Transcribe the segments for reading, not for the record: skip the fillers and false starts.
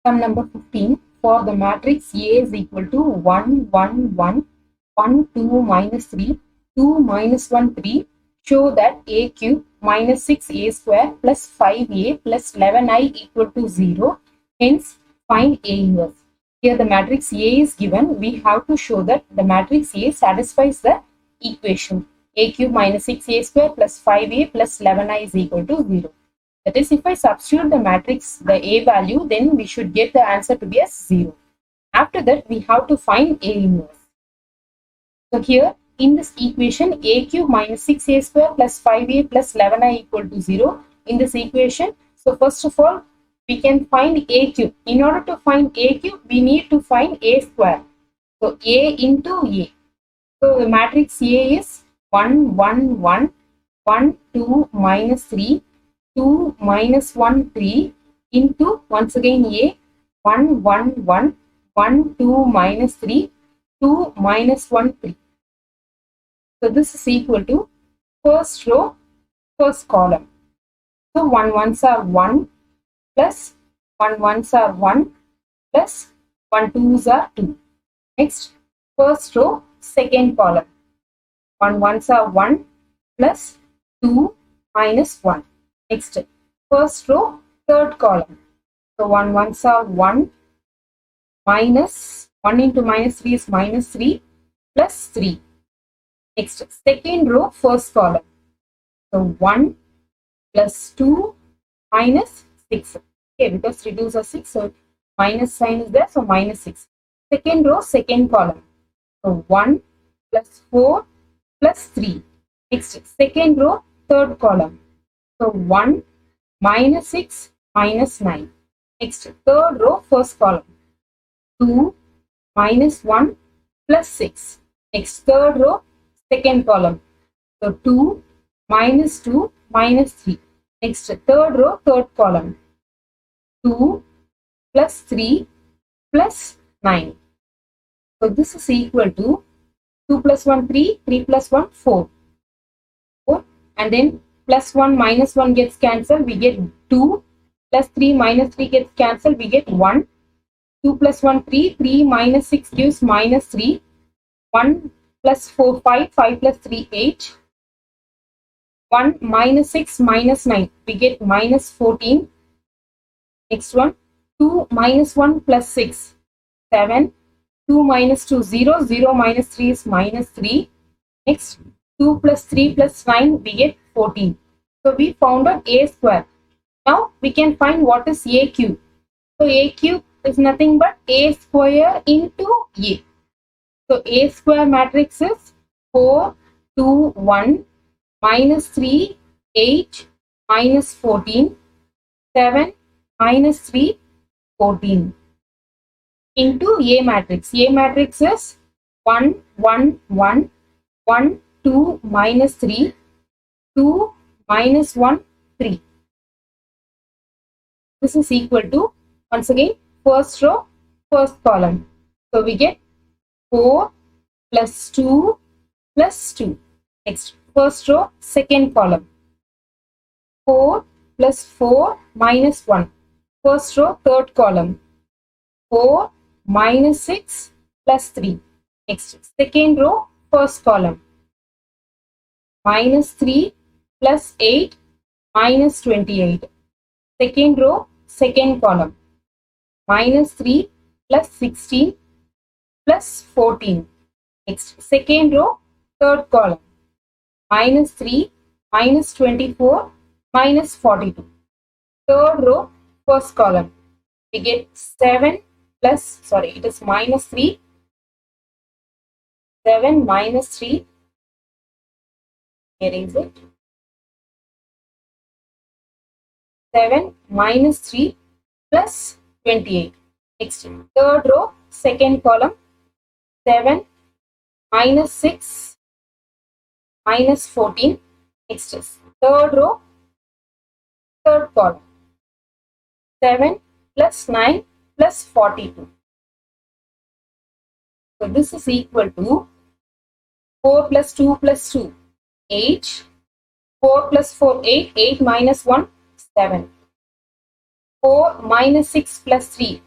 Sum number 15. For the matrix A is equal to 1, 1, 1, 1, 2, minus 3, 2, minus 1, 3. Show that A cube minus 6A square plus 5A plus 11I equal to 0. Hence, find A inverse. Here the matrix A is given. We have to show that the matrix A satisfies the equation. A cube minus 6A square plus 5A plus 11I is equal to 0. That is, if I substitute the matrix, the A value, then we should get the answer to be as 0. After that, we have to find A inverse. So here, in this equation, A cube minus 6A square plus 5A plus 11I equal to 0. In this equation, so first of all, we can find A cube. In order to find A cube, we need to find A square. So A into A. So the matrix A is 1, 1, 1, 1, 2, minus 3, 2, minus 1, 3 into once again A 1, 1, 1, 1, 2, minus 3, 2, minus 1, 3. So this is equal to first row, first column. So 1 ones are 1 plus 1 ones are 1 plus 1 twos are 2. Next, first row, second column. 1 ones are 1 plus 2 minus 1. Next, first row, third column. So 1 ones are 1 minus 1 into minus 3 is minus 3 plus 3. Next, second row, first column. So 1 plus 2 minus 6. Okay, because 3 2s are 6, so minus sign is there, so minus 6. Second row, second column. So 1 plus 4 plus 3. Next, second row, third column. So 1 minus 6 minus 9. Next, third row, first column. 2 minus 1 plus 6. Next, third row, second column. So 2 minus 2 minus 3. Next, third row, third column. 2 plus 3 plus 9. So this is equal to 2 plus 1, 3, 3 plus 1, 4. 4. And then plus 1 minus 1 gets cancelled, we get 2. Plus 3 minus 3 gets cancelled, we get 1. 2 plus 1, 3. 3 minus 6 gives minus 3. 1 plus 4, 5. 5 plus 3, 8. 1 minus 6 minus 9. We get minus 14. Next one. 2 minus 1 plus 6. 7. 2 minus 2, 0. 0 minus 3 is minus 3. Next. 2 plus 3 plus 9, we get 14. So we found out A square. Now we can find what is A cube. So A cube is nothing but A square into A. So A square matrix is 4, 2, 1, minus 3, 8, minus 14, 7, minus 3, 14. Into A matrix. A matrix is 1, 1, 1, 1, 2, minus 3, 2, minus 1, 3. This is equal to, once again, first row, first column. So we get 4 plus 2 plus 2. Next, first row, second column. 4 plus 4 minus 1. First row, third column. 4 minus 6 plus 3. Next, second row, first column. Minus 3 plus 8 minus 28. Second row, second column. Minus 3 plus 16 plus 14. Next, second row, third column. Minus 3 minus 24 minus 42. Third row, first column. We get 7 plus, sorry, it is minus 3. 7 minus 3. Here is it. 7 minus 3 plus 28. Next, third row, second column. 7 minus 6 minus 14. Next is third row, third column. 7 plus 9 plus 42. So this is equal to 4 plus 2 plus 2, 8. 4 plus 4, 8. 8 minus 1, 7. 4 minus 6 plus 3.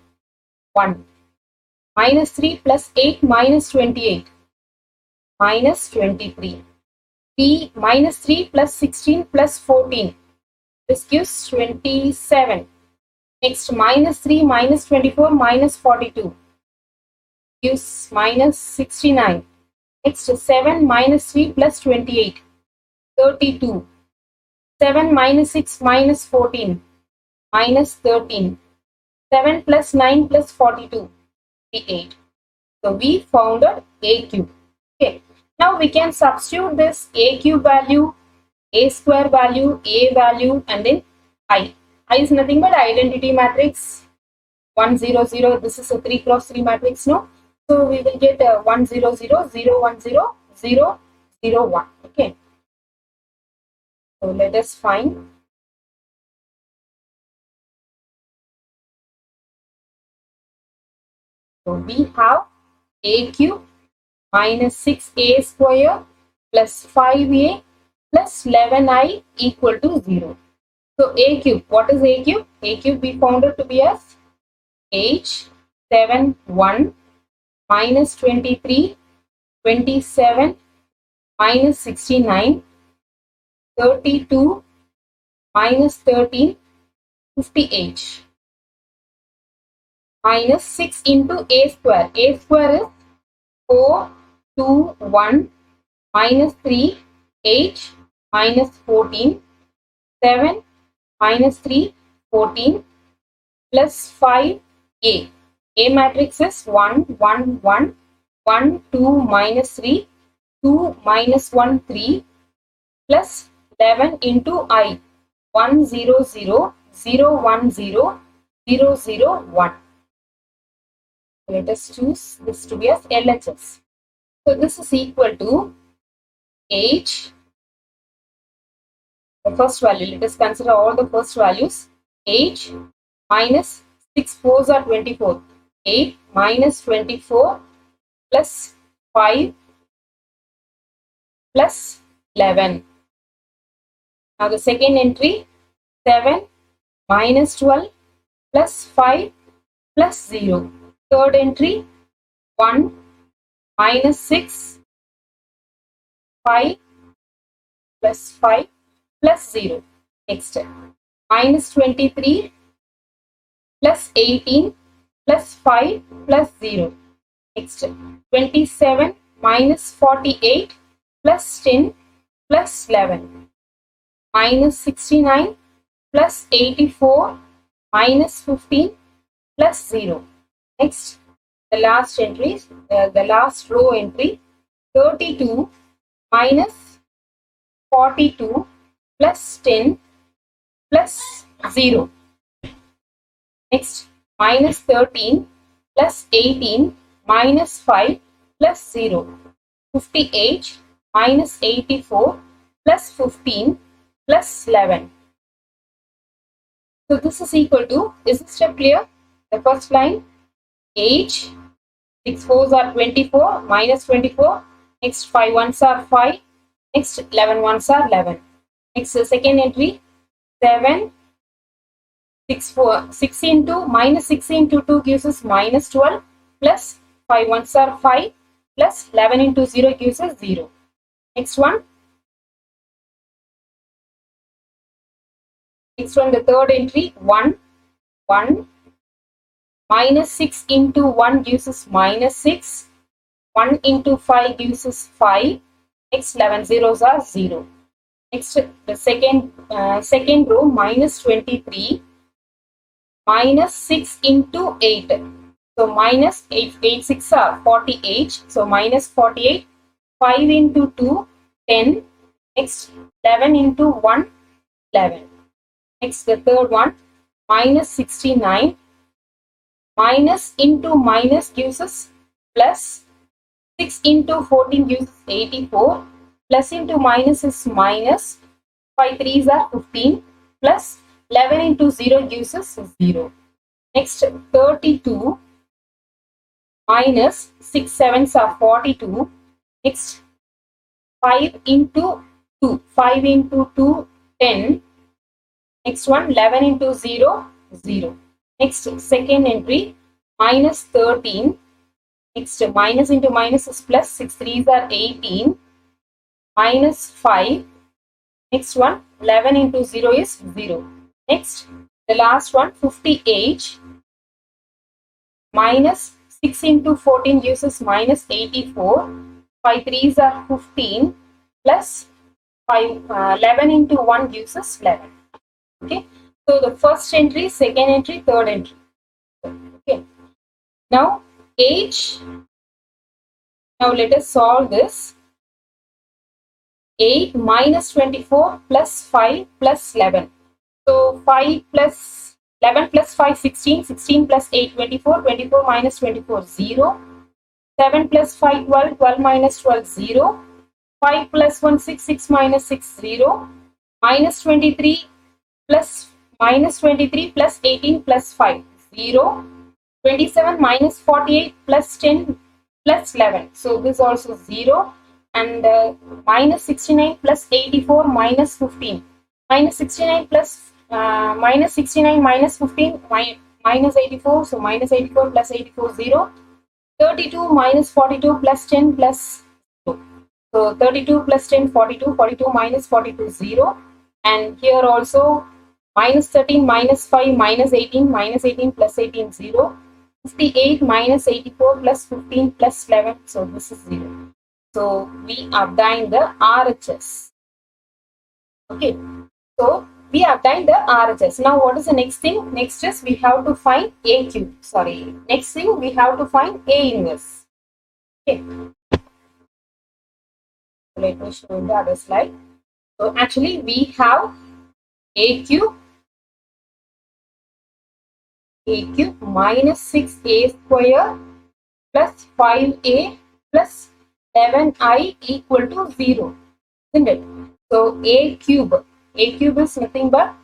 1. Minus 3 plus 8 minus 28. Minus 23. 3 minus 3 plus 16 plus 14. This gives 27. Next, minus 3 minus 24 minus 42 gives minus 69. Next, 7 minus 3 plus 28, 32. 7 minus 6 minus 14, minus 13. 7 plus 9 plus 42, 58. So we found out A cube. Okay. Now we can substitute this A cube value, A square value, A value, and then I. I is nothing but identity matrix 1 0 0. This is a 3 cross 3 matrix, no? So we will get 1 0 0 0 1 0 0 0 1. Okay. So let us find. So we have A cube minus 6A square plus 5A plus 11I equal to 0. So A cube, what is A cube? A cube we found it to be as 8, 7, 1 minus 23, 27 minus 69, 32 minus 13, 58 minus 6 into A square. A square is 4, 2, 1 minus 3, 8 minus 14, 7 minus 3, 14 plus 5 A. A matrix is 1, 1, 1, 1, 2 minus 3, 2 minus 1, 3 plus 11 into I. 1, 0, 0, 0, 1, 0, 0, 0, 1. Let us choose this to be as LHS. So this is equal to 8. The first value, let us consider all the first values. 8 minus 6 4s are 24. 8 minus 24 plus 5 plus 11. Now the second entry, 7 minus 12 plus 5 plus 0. Third entry, 1 minus 6, 5 plus 5 plus 0. Next, minus 23 plus 18 plus 5 plus 0. Next, 27 minus 48 plus 10 plus 11. Minus 69 plus 84 minus 15 plus 0. Next, the last entry, the last row entry, 32 minus 42 plus 10 plus 0. Next, minus 13 plus 18 minus 5 plus 0. 58 minus 84 plus 15 plus 11. So this is equal to, is this step clear? The first line, 8, 6 4s are 24, minus 24. Next, 5 1s are 5. Next, 11 1s are 11. Next, the second entry, 7, 6 4, 6 into, minus 6 into 2 gives us minus 12, plus 5 1s are 5, plus 11 into 0 gives us 0. Next one, the third entry, 1, 1, minus 6 into 1 gives us minus 6, 1 into 5 gives us 5, next 11 zeros are 0. Next, the second row, minus 23, minus 6 into 8. So minus 8, 8 6 are 48. So minus 48, 5 into 2, 10. Next, 11 into 1, 11. Next, the third one, minus 69. Minus into minus gives us plus. 6 into 14 gives us 84. Plus into minus is minus. 5 3s are 15. Plus 11 into 0 gives us 0. Next, 32 minus 6 7s are 42. Next, 5 into 2. 5 into 2, 10. Next one, 11 into 0, 0. Next, second entry, minus 13. Next, minus into minus is plus, 6 3s are 18, minus 5. Next one, 11 into 0 is 0. Next, the last one, 58, minus 6 into 14 gives us minus 84. 5 3s are 15, plus 11 into 1 gives us 11. Okay, so the first entry, second entry, third entry. Okay, now age. Now let us solve this. 8 minus 24 plus 5 plus 11. So 5 plus 11 plus 5, 16. 16 plus 8, 24. 24 minus 24, 0. 7 plus 5, 12. 12 minus 12, 0. 5 plus 1, 6. 6 minus 6, 0. Minus 23 plus minus 23 plus 18 plus 5, 0. 27 minus 48 plus 10 plus 11. So this also 0. And minus 69 plus 84 minus 15. Minus 69 plus minus 69 minus 15 minus 84. So minus 84 plus 84, 0. 32 minus 42 plus 10 plus 2. So 32 plus 10, 42. 42 minus 42, 0. And here also minus 13 minus 5 minus 18. Minus 18 plus 18, 0. 58 minus 84 plus 15 plus 11. So this is 0. So we obtain the RHS. Okay. So we obtain the RHS. Now what is the next thing? Next is we have to find AQ. Sorry. Next thing we have to find A inverse. Okay. Let me show you the other slide. So actually we have AQ minus 6A square plus 5A plus 11I equal to 0, isn't it? So A cube is nothing but,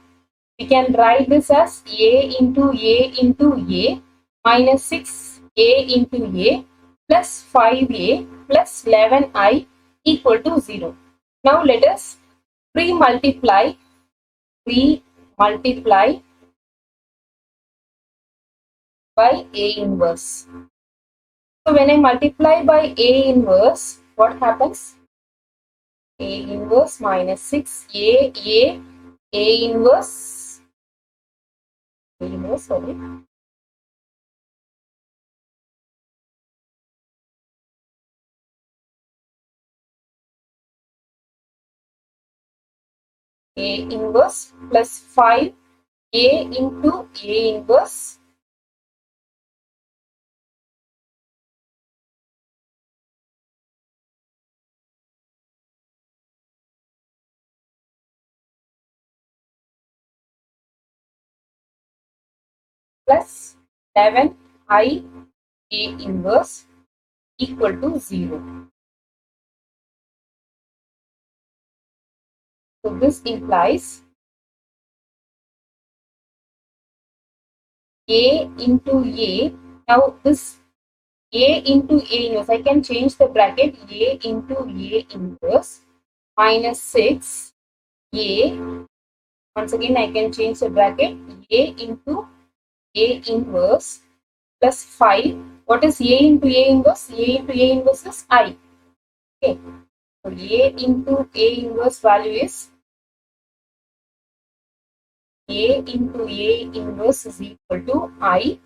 we can write this as A into A minus 6A into A plus 5A plus 11I equal to 0. Now let us pre-multiply by A inverse. So when I multiply by A inverse, what happens? A inverse minus 6A inverse, sorry. A inverse plus 5A into A inverse plus 11I A inverse equal to 0. So this implies A into A. Now this A into A inverse, I can change the bracket, A into A inverse minus 6A. Once again, I can change the bracket, A into A inverse plus 5. What is A into A inverse? A into A inverse is I. Okay. So A into A inverse value is A into A inverse is equal to I.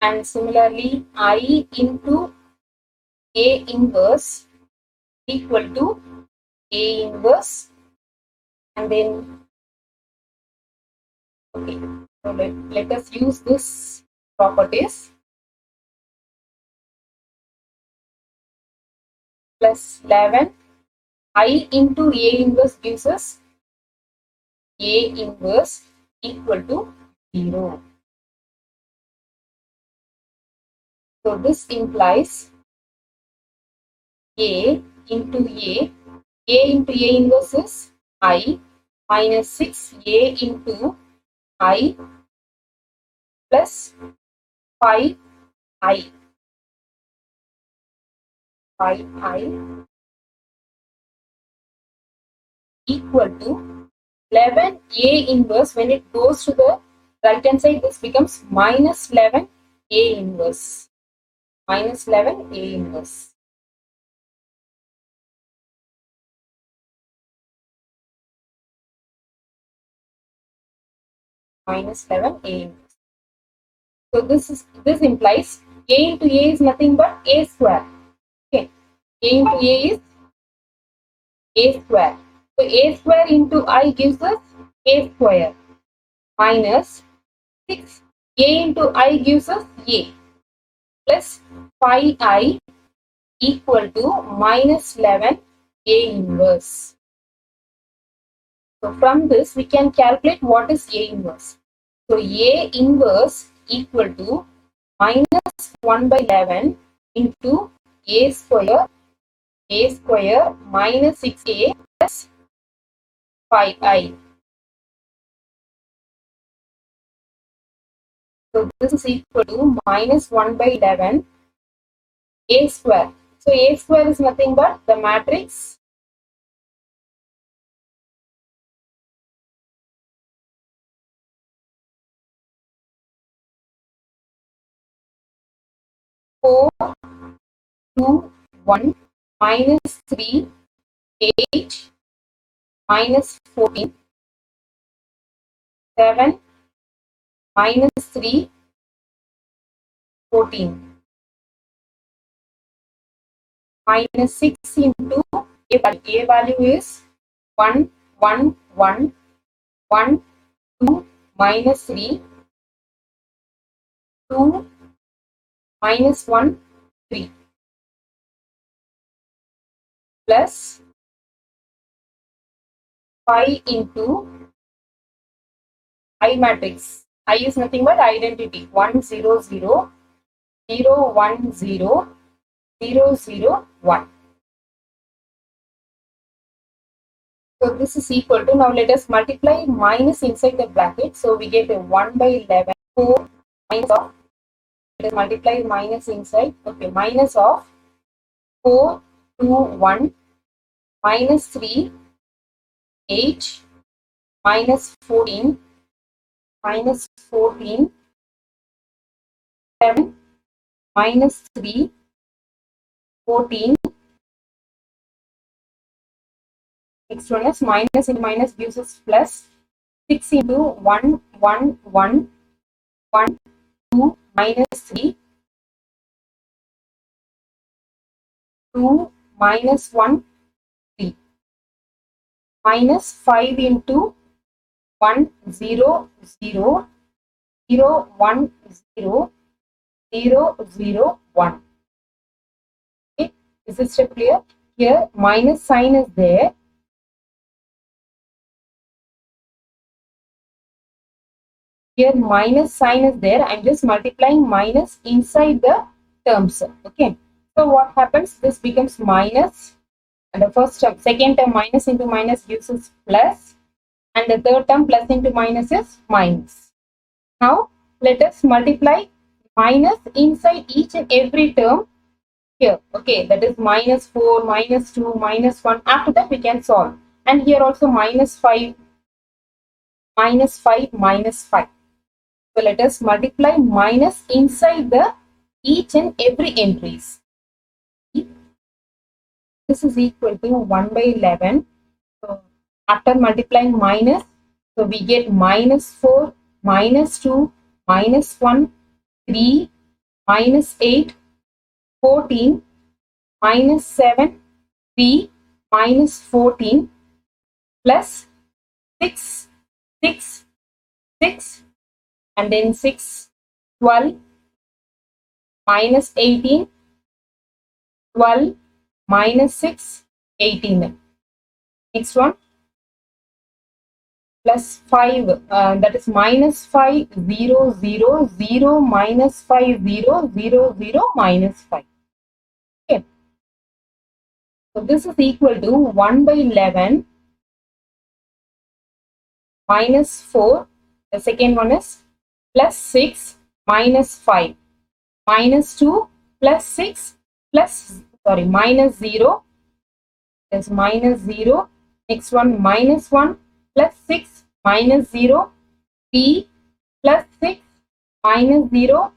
And similarly, I into A inverse equal to A inverse. And then, okay, so let us use this properties. Plus 11, I into A inverse gives us A inverse equal to 0. So this implies A into A into A inverse is I minus 6A into I plus 5I. 5I equal to 11A inverse. When it goes to the right hand side, this becomes minus 11A A inverse. Minus 11 A inverse. Minus 11 A inverse. So this implies A into A is nothing but A square. Okay. A into A is A square. So A square into I gives us A square minus 6. A into I gives us A plus 5I equal to minus 11 A inverse. So from this we can calculate what is A inverse. So A inverse equal to minus 1 by 11 into A square minus 6A plus 5I. So this is equal to minus 1 by 11 A square. So A square is nothing but the matrix 4, 2, 1, minus 3, 8, minus 14, 7, minus 3, 14, minus 6 into A value is 1, 1, 1, 1, 2, minus 3, 2, minus 1, 3, plus 5 into I matrix. I is nothing but identity 1, 0, 0, 0, 1, 0, 0, 0, 1. So this is equal to, now let us multiply minus inside the bracket. So we get a 1 by 11, 4 minus of, let us multiply minus inside, okay, minus of 4, 2, 1, minus 3, 8, minus 14, minus 14, 7, minus 3, 14. Next one is minus into minus gives us plus 6 into 1, 1, 1, 1, 2, minus 3, 2, minus 1, 3, minus 5 into 1, 0, 0, 0, 1, 0, 0, 0, 1. Okay, is this step clear? Here minus sign is there. Here minus sign is there. I'm just multiplying minus inside the terms. Okay. So what happens? This becomes minus, and the first term, second term minus into minus gives us plus, and the third term plus into minus is minus. Now let us multiply minus inside each and every term here. Okay, that is minus 4, minus 2, minus 1. After that we can solve. And here also minus 5, minus 5, minus 5. So let us multiply minus inside the each and every entries. This is equal to 1 by 11. So after multiplying minus, so we get minus 4, minus 2, minus 1, 3, minus 8, 14, minus 7, 3, minus 14, plus 6, 6, 6, and then 6, 12, minus 18, 12, minus 6, 18. Next one, plus 5, that is minus 5, 0, 0, 0, minus 5, 0, 0, 0, minus 5. Okay. So this is equal to 1 by 11 minus 4. The second one is plus 6 minus 5 minus 2 plus 6 plus, sorry, minus 0 is minus 0. Next one minus 1 plus 6 minus 0, 3 plus 6 minus 0,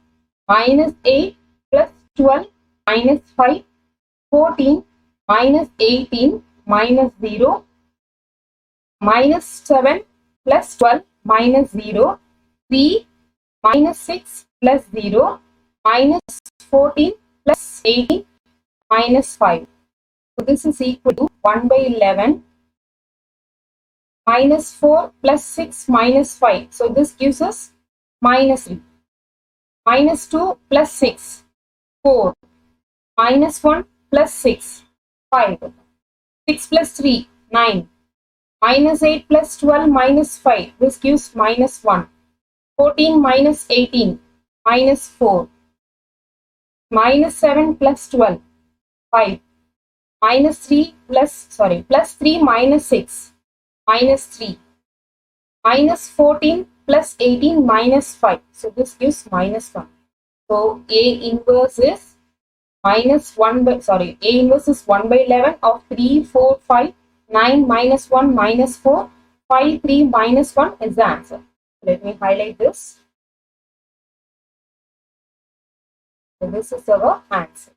minus 8 plus 12 minus 5, 14 minus 18 minus 0, minus 7 plus 12 minus 0, 3 minus 6 plus 0, minus 14 plus 18 minus 5. So this is equal to 1 by 11 minus 4 plus 6 minus 5. So this gives us minus 3. Minus 2 plus 6, 4. Minus 1 plus 6, 5. 6 plus 3, 9. Minus 8 plus 12 minus 5. This gives minus 1. 14 minus 18, minus 4. Minus 7 plus 12, 5. Minus 3 plus 3 minus 6, minus 3. Minus 14 plus 18 minus 5. So this gives minus 1. So A inverse is minus 1 by, A inverse is 1 by 11 of 3, 4, 5, 9 minus 1 minus 4, 5, 3 minus 1 is the answer. Let me highlight this. So this is our answer.